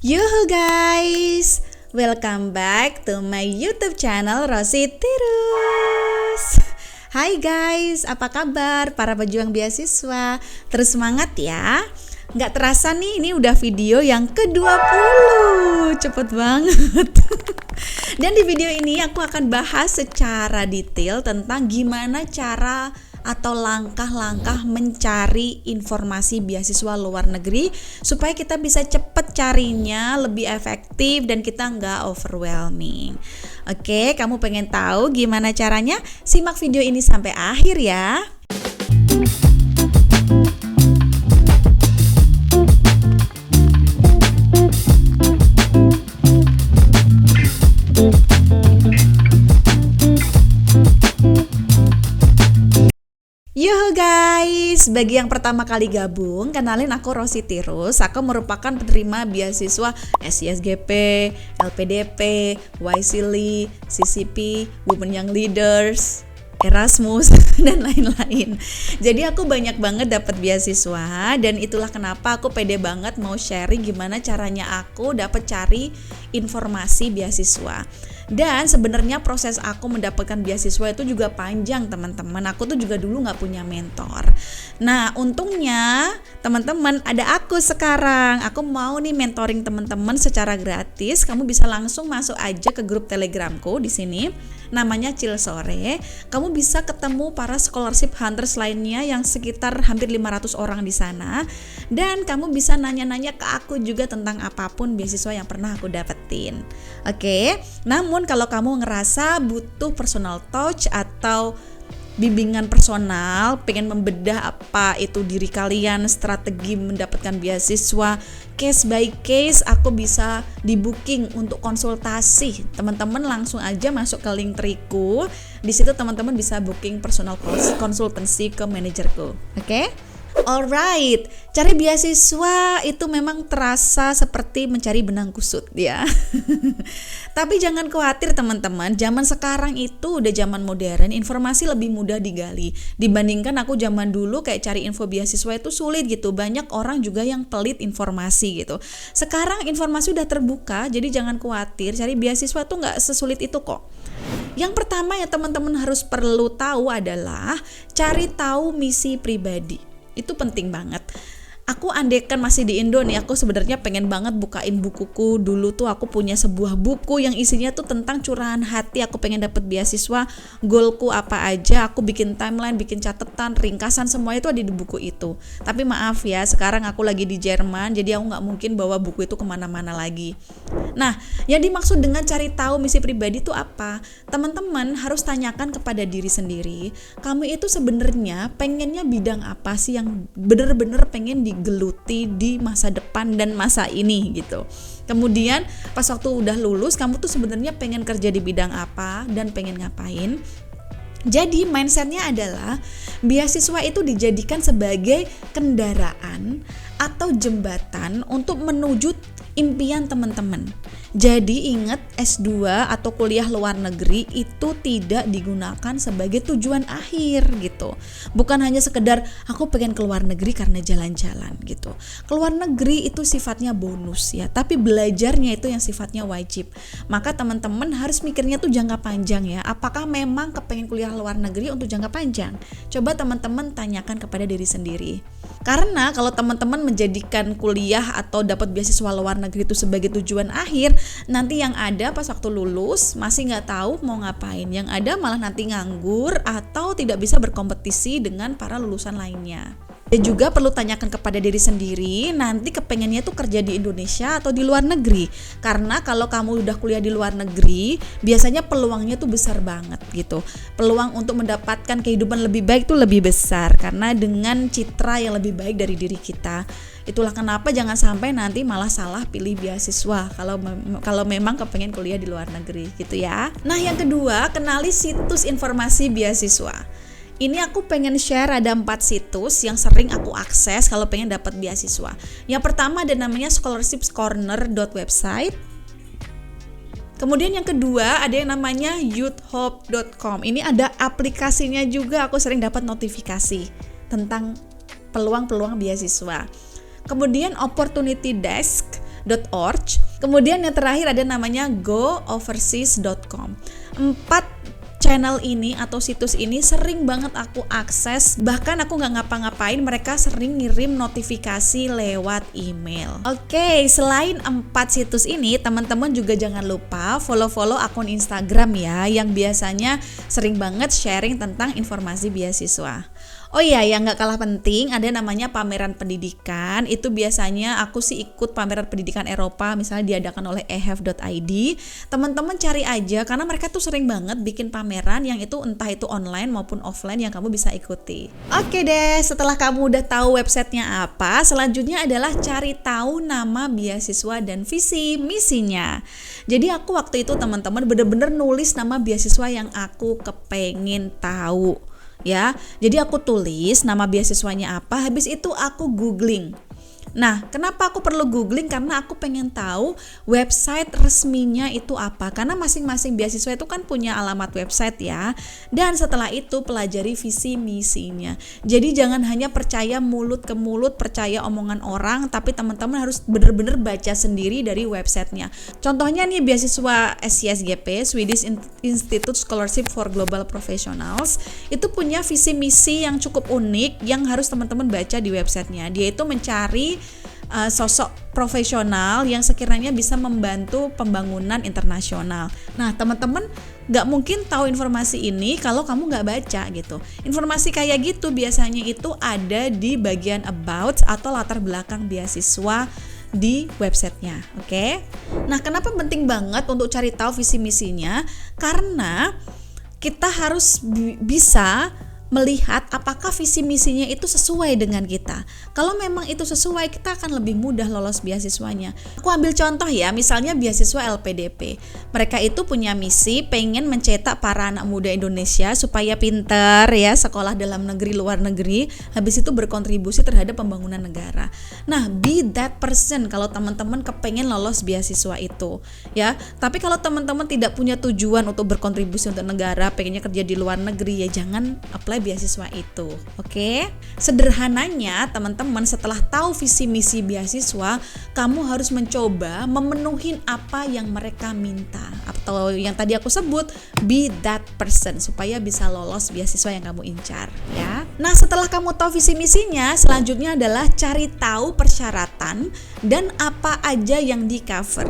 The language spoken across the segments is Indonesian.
Yuhu guys, welcome back to my YouTube channel Rosi Tirus. Hai guys, apa kabar para pejuang beasiswa? Terus semangat ya. Nggak terasa nih, ini udah video yang ke-20. Cepet banget. Dan di video ini aku akan bahas secara detail tentang gimana cara atau langkah-langkah mencari informasi beasiswa luar negeri supaya kita bisa cepet carinya, lebih efektif dan kita nggak overwhelming. Oke, kamu pengen tahu gimana caranya? Simak video ini sampai akhir ya. Yuhu guys, bagi yang pertama kali gabung, kenalin aku Rosi Tirus. Aku merupakan penerima beasiswa SCSGP, LPDP, YSEALI, CCP, Women Young Leaders, Erasmus, dan lain-lain. Jadi aku banyak banget dapat beasiswa dan itulah kenapa aku pede banget mau sharing gimana caranya aku dapat cari informasi beasiswa. Dan sebenarnya proses aku mendapatkan beasiswa itu juga panjang teman-teman. Aku tuh juga dulu gak punya mentor. Nah untungnya teman-teman ada aku sekarang. Aku mau nih mentoring teman-teman secara gratis. Kamu bisa langsung masuk aja ke grup telegramku di sini. Namanya Chill Sore. Kamu bisa ketemu para scholarship hunters lainnya yang sekitar hampir 500 orang di sana. Dan kamu bisa nanya-nanya ke aku juga tentang apapun beasiswa yang pernah aku dapetin. Oke, namun kalau kamu ngerasa butuh personal touch atau bimbingan personal, pengen membedah apa itu diri kalian, strategi mendapatkan beasiswa, case by case, aku bisa di booking untuk konsultasi. Teman-teman langsung aja masuk ke link triku. Di situ teman-teman bisa booking personal consultancy ke manajerku. Oke? Alright, cari beasiswa itu memang terasa seperti mencari benang kusut ya. Tapi jangan khawatir teman-teman, zaman sekarang itu udah zaman modern, informasi lebih mudah digali. Dibandingkan aku zaman dulu kayak cari info beasiswa itu sulit gitu, banyak orang juga yang pelit informasi gitu. Sekarang informasi udah terbuka, jadi jangan khawatir, cari beasiswa tuh gak sesulit itu kok. Yang pertama yang teman-teman harus perlu tahu adalah cari tahu misi pribadi. Itu penting banget. Aku andekan masih di Indo nih, aku sebenarnya pengen banget bukain bukuku. Dulu tuh aku punya sebuah buku yang isinya tuh tentang curahan hati. Aku pengen dapet beasiswa, goalku apa aja. Aku bikin timeline, bikin catatan, ringkasan, semua itu ada di buku itu. Tapi maaf ya, sekarang aku lagi di Jerman, jadi aku gak mungkin bawa buku itu kemana-mana lagi. Nah, yang dimaksud dengan cari tahu misi pribadi itu apa? Teman-teman harus tanyakan kepada diri sendiri, kamu itu sebenarnya pengennya bidang apa sih yang bener-bener pengen digeluti di masa depan dan masa ini gitu. Kemudian pas waktu udah lulus, kamu tuh sebenarnya pengen kerja di bidang apa dan pengen ngapain. Jadi mindsetnya adalah beasiswa itu dijadikan sebagai kendaraan atau jembatan untuk menuju impian teman-teman. Jadi ingat, S2 atau kuliah luar negeri itu tidak digunakan sebagai tujuan akhir gitu. Bukan hanya sekedar aku pengen keluar negeri karena jalan-jalan gitu. Keluar negeri itu sifatnya bonus ya, tapi belajarnya itu yang sifatnya wajib. Maka teman-teman harus mikirnya tuh jangka panjang ya. Apakah memang kepengen kuliah luar negeri untuk jangka panjang? Coba teman-teman tanyakan kepada diri sendiri. Karena kalau teman-teman menjadikan kuliah atau dapat beasiswa luar negeri itu sebagai tujuan akhir, nanti yang ada pas waktu lulus masih nggak tahu mau ngapain. Yang ada malah nanti nganggur atau tidak bisa berkompetisi dengan para lulusan lainnya. Dan juga perlu tanyakan kepada diri sendiri, nanti kepengennya tuh kerja di Indonesia atau di luar negeri. Karena kalau kamu udah kuliah di luar negeri, biasanya peluangnya tuh besar banget gitu. Peluang untuk mendapatkan kehidupan lebih baik tuh lebih besar karena dengan citra yang lebih baik dari diri kita. Itulah kenapa jangan sampai nanti malah salah pilih beasiswa kalau memang kepengen kuliah di luar negeri gitu ya. Nah, yang kedua, kenali situs informasi beasiswa. Ini aku pengen share ada 4 situs yang sering aku akses kalau pengen dapat beasiswa. Yang pertama ada namanya scholarshipscorner.website. Kemudian yang kedua ada yang namanya youthhope.com. Ini ada aplikasinya juga, aku sering dapat notifikasi tentang peluang-peluang beasiswa. Kemudian Opportunity Desk, Kemudian yang terakhir ada namanya gooverseas.com. 4 channel ini atau situs ini sering banget aku akses, bahkan aku nggak ngapa-ngapain mereka sering ngirim notifikasi lewat email. Oke, selain 4 situs ini, teman-teman juga jangan lupa follow akun Instagram ya, yang biasanya sering banget sharing tentang informasi beasiswa. Oh iya, yang gak kalah penting ada namanya pameran pendidikan. Itu biasanya aku sih ikut pameran pendidikan Eropa, misalnya diadakan oleh ehf.id. Teman-teman cari aja, karena mereka tuh sering banget bikin pameran yang itu entah itu online maupun offline yang kamu bisa ikuti. Oke deh, setelah kamu udah tahu websitenya apa, selanjutnya adalah cari tahu nama beasiswa dan visi misinya. Jadi aku waktu itu teman-teman bener-bener nulis nama beasiswa yang aku kepengen tahu. Ya, jadi aku tulis nama beasiswanya apa, habis itu aku googling. Nah, kenapa aku perlu googling? Karena aku pengen tahu website resminya itu apa. Karena masing-masing beasiswa itu kan punya alamat website ya. Dan setelah itu pelajari visi misinya. Jadi jangan hanya percaya mulut ke mulut, percaya omongan orang, tapi teman-teman harus benar-benar baca sendiri dari websitenya. Contohnya nih beasiswa SCSGP, Swedish Institute Scholarship for Global Professionals, itu punya visi misi yang cukup unik yang harus teman-teman baca di websitenya. Dia itu mencari sosok profesional yang sekiranya bisa membantu pembangunan internasional. Nah, teman-teman gak mungkin tahu informasi ini kalau kamu gak baca gitu. Informasi kayak gitu biasanya itu ada di bagian about atau latar belakang beasiswa di websitenya, oke? Nah, kenapa penting banget untuk cari tahu visi misinya? Karena kita harus bisa melihat apakah visi misinya itu sesuai dengan kita. Kalau memang itu sesuai, kita akan lebih mudah lolos beasiswanya. Aku ambil contoh ya, misalnya beasiswa LPDP. Mereka itu punya misi pengen mencetak para anak muda Indonesia supaya pinter ya, sekolah dalam negeri, luar negeri, habis itu berkontribusi terhadap pembangunan negara. Nah, be that person kalau teman-teman kepengen lolos beasiswa itu ya. Tapi kalau teman-teman tidak punya tujuan untuk berkontribusi untuk negara, pengennya kerja di luar negeri, ya jangan apply beasiswa itu. Oke? Sederhananya, teman-teman setelah tahu visi misi beasiswa, kamu harus mencoba memenuhi apa yang mereka minta. Atau yang tadi aku sebut, be that person supaya bisa lolos beasiswa yang kamu incar, ya. Nah, setelah kamu tahu visi misinya, selanjutnya adalah cari tahu persyaratan dan apa aja yang di cover.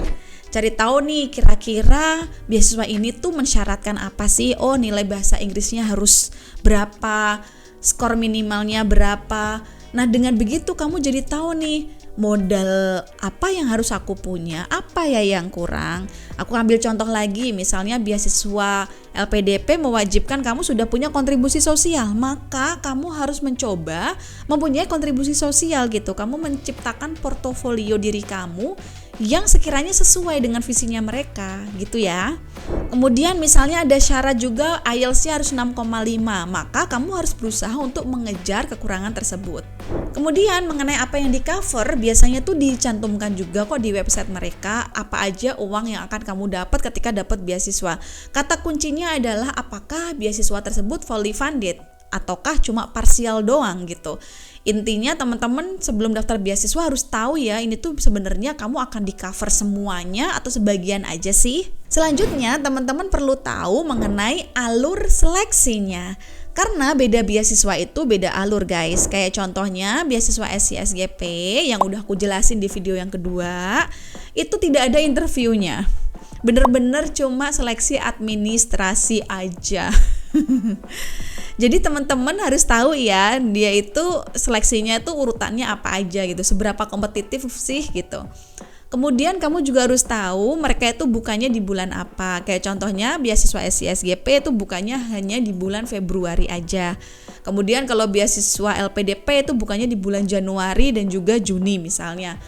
Cari tahu nih kira-kira beasiswa ini tuh mensyaratkan apa sih? Oh, nilai bahasa Inggrisnya harus berapa, skor minimalnya berapa. Nah, dengan begitu kamu jadi tahu nih modal apa yang harus aku punya, apa ya yang kurang. Aku ambil contoh lagi, misalnya beasiswa LPDP mewajibkan kamu sudah punya kontribusi sosial, maka kamu harus mencoba mempunyai kontribusi sosial gitu. Kamu menciptakan portofolio diri kamu yang sekiranya sesuai dengan visinya mereka gitu ya. Kemudian misalnya ada syarat juga IELTS-nya harus 6,5, maka kamu harus berusaha untuk mengejar kekurangan tersebut. Kemudian mengenai apa yang di cover, biasanya tuh dicantumkan juga kok di website mereka apa aja uang yang akan kamu dapat ketika dapat beasiswa. Kata kuncinya adalah apakah beasiswa tersebut fully funded ataukah cuma parsial doang gitu. Intinya teman-teman sebelum daftar beasiswa harus tahu ya, ini tuh sebenarnya kamu akan di cover semuanya atau sebagian aja sih. Selanjutnya teman-teman perlu tahu mengenai alur seleksinya. Karena beda beasiswa itu beda alur guys. Kayak contohnya beasiswa SCSGP yang udah aku jelasin di video yang kedua, itu tidak ada interviewnya. Bener-bener cuma seleksi administrasi aja. Jadi teman-teman harus tahu ya, dia itu seleksinya itu urutannya apa aja gitu, seberapa kompetitif sih gitu. Kemudian kamu juga harus tahu mereka itu bukannya di bulan apa. Kayak contohnya beasiswa SCSGP itu bukannya hanya di bulan Februari aja. Kemudian kalau beasiswa LPDP itu bukannya di bulan Januari dan juga Juni misalnya.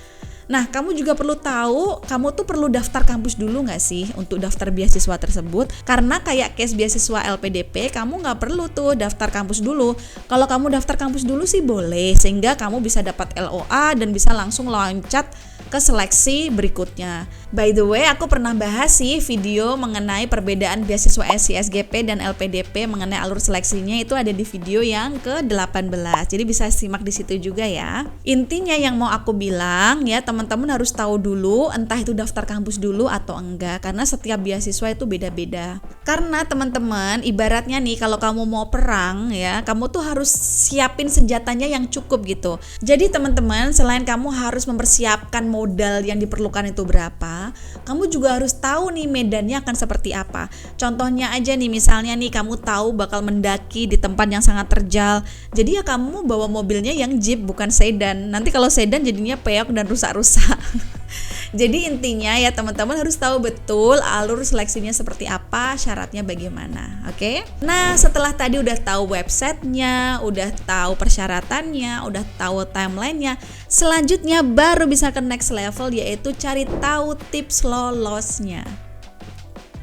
Nah, kamu juga perlu tahu, kamu tuh perlu daftar kampus dulu nggak sih untuk daftar beasiswa tersebut? Karena kayak case beasiswa LPDP, kamu nggak perlu tuh daftar kampus dulu. Kalau kamu daftar kampus dulu sih boleh, sehingga kamu bisa dapat LOA dan bisa langsung loncat ke seleksi berikutnya. By the way, aku pernah bahas sih video mengenai perbedaan beasiswa SCSGP dan LPDP mengenai alur seleksinya, itu ada di video yang ke-18. Jadi bisa simak di situ juga ya. Intinya yang mau aku bilang ya teman-teman, teman-teman harus tahu dulu, entah itu daftar kampus dulu atau enggak, karena setiap beasiswa itu beda-beda. Karena teman-teman, ibaratnya nih kalau kamu mau perang ya, kamu tuh harus siapin senjatanya yang cukup gitu. Jadi teman-teman, selain kamu harus mempersiapkan modal yang diperlukan itu berapa, kamu juga harus tahu nih medannya akan seperti apa. Contohnya aja nih, misalnya nih kamu tahu bakal mendaki di tempat yang sangat terjal, jadi ya kamu bawa mobilnya yang jeep bukan sedan. Nanti kalau sedan jadinya peok dan rusak-rusak. Jadi intinya ya teman-teman harus tahu betul alur seleksinya seperti apa, syaratnya bagaimana, oke? Nah setelah tadi udah tahu websitenya, udah tahu persyaratannya, udah tahu timelinenya, selanjutnya baru bisa ke next level, yaitu cari tahu tips lolosnya.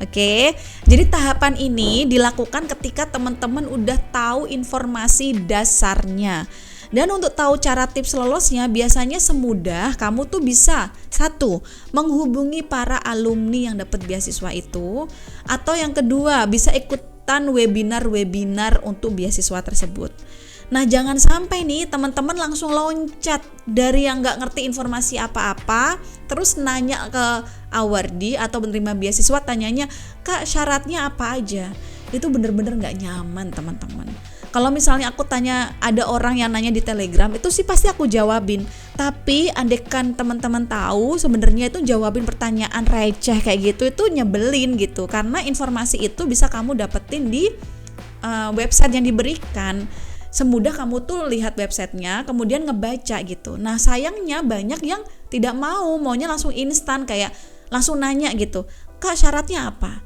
Oke, jadi tahapan ini dilakukan ketika teman-teman udah tahu informasi dasarnya. Dan untuk tahu cara tips lolosnya, biasanya semudah kamu tuh bisa, 1, menghubungi para alumni yang dapat beasiswa itu, atau yang kedua bisa ikutan webinar-webinar untuk beasiswa tersebut. Nah jangan sampai nih teman-teman langsung loncat dari yang gak ngerti informasi apa-apa, terus nanya ke awardee atau penerima beasiswa, tanyanya, "Kak, syaratnya apa aja?" Itu bener-bener gak nyaman teman-teman. Kalau misalnya aku tanya, ada orang yang nanya di Telegram, itu sih pasti aku jawabin. Tapi andaikan teman-teman tahu sebenarnya itu jawabin pertanyaan receh kayak gitu, itu nyebelin gitu. Karena informasi itu bisa kamu dapetin di website yang diberikan. Semudah kamu tuh lihat websitenya, kemudian ngebaca gitu. Nah sayangnya banyak yang tidak maunya langsung instan, kayak langsung nanya gitu, "Kak, syaratnya apa?"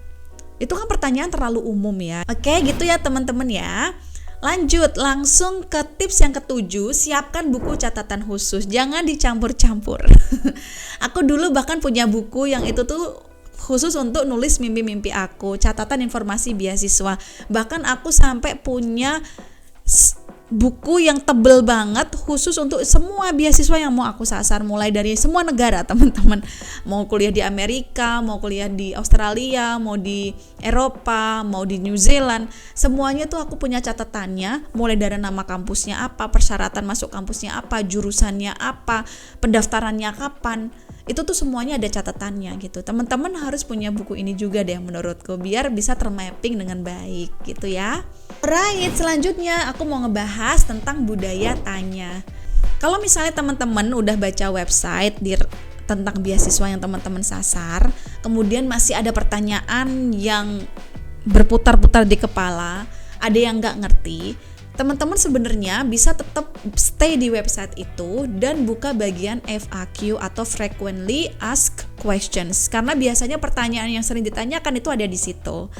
Itu kan pertanyaan terlalu umum ya. Oke gitu ya teman-teman ya. Lanjut langsung ke tips yang ke-7, siapkan buku catatan khusus, jangan dicampur-campur. Aku dulu bahkan punya buku yang itu tuh khusus untuk nulis mimpi-mimpi aku, catatan informasi beasiswa. Bahkan aku sampai punya buku yang tebel banget khusus untuk semua beasiswa yang mau aku sasar, mulai dari semua negara teman-teman. Mau kuliah di Amerika, mau kuliah di Australia, mau di Eropa, mau di New Zealand, semuanya tuh aku punya catatannya, mulai dari nama kampusnya apa, persyaratan masuk kampusnya apa, jurusannya apa, pendaftarannya kapan. Itu tuh semuanya ada catatannya gitu. Teman-teman harus punya buku ini juga deh menurutku, biar bisa termapping dengan baik gitu ya. Right, selanjutnya aku mau ngebahas tentang budaya tanya. Kalau misalnya teman-teman udah baca website tentang beasiswa yang teman-teman sasar, kemudian masih ada pertanyaan yang berputar-putar di kepala, ada yang nggak ngerti, teman-teman sebenarnya bisa tetap stay di website itu dan buka bagian FAQ atau Frequently Asked Questions, karena biasanya pertanyaan yang sering ditanyakan itu ada di situ.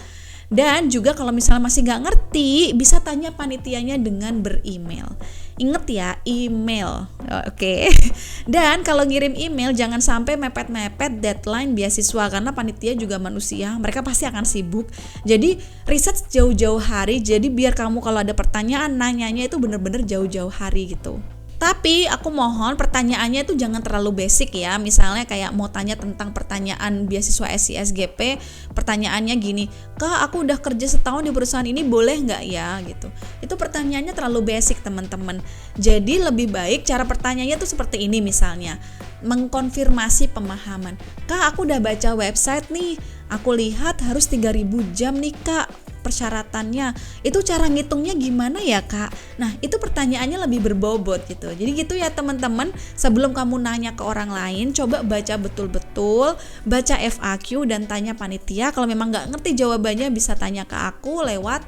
Dan juga kalau misalnya masih nggak ngerti, bisa tanya panitianya dengan beremail. Ingat ya, email. Oke. Dan kalau ngirim email jangan sampai mepet-mepet deadline beasiswa, karena panitia juga manusia, mereka pasti akan sibuk. Jadi riset jauh-jauh hari, jadi biar kamu kalau ada pertanyaan nanyanya itu bener-bener jauh-jauh hari gitu. Tapi aku mohon pertanyaannya itu jangan terlalu basic ya. Misalnya kayak mau tanya tentang pertanyaan beasiswa SISGP, pertanyaannya gini, "Kak, aku udah kerja setahun di perusahaan ini, boleh nggak ya?" gitu. Itu pertanyaannya terlalu basic teman-teman. Jadi lebih baik cara pertanyaannya tuh seperti ini misalnya, mengkonfirmasi pemahaman. "Kak, aku udah baca website nih, aku lihat harus 3.000 jam nih Kak persyaratannya, itu cara ngitungnya gimana ya Kak?" Nah itu pertanyaannya lebih berbobot gitu. Jadi gitu ya teman-teman, sebelum kamu nanya ke orang lain, coba baca betul-betul, baca FAQ dan tanya panitia. Kalau memang nggak ngerti jawabannya bisa tanya ke aku lewat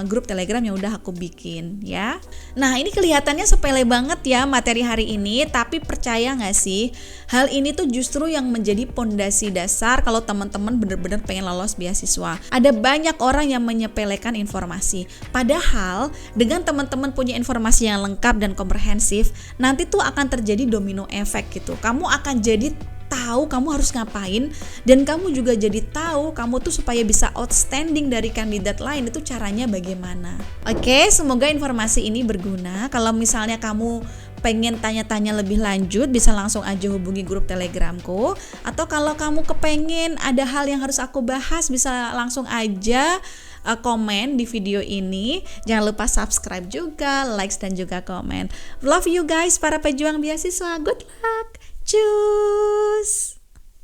grup Telegram yang udah aku bikin ya. Nah ini kelihatannya sepele banget ya materi hari ini, tapi percaya nggak sih, hal ini tuh justru yang menjadi pondasi dasar kalau teman-teman bener-bener pengen lolos beasiswa. Ada banyak orang yang menyepelekan informasi, padahal dengan teman-teman punya informasi yang lengkap dan komprehensif, nanti tuh akan terjadi domino efek gitu. Kamu akan jadi tahu kamu harus ngapain, dan kamu juga jadi tahu kamu tuh supaya bisa outstanding dari kandidat lain itu caranya bagaimana. Oke, semoga informasi ini berguna. Kalau misalnya kamu pengen tanya-tanya lebih lanjut, bisa langsung aja hubungi grup Telegramku, atau kalau kamu kepengen ada hal yang harus aku bahas, bisa langsung aja komen di video ini. Jangan lupa subscribe juga, likes dan juga komen. Love you guys para pejuang beasiswa. Good luck. Cus!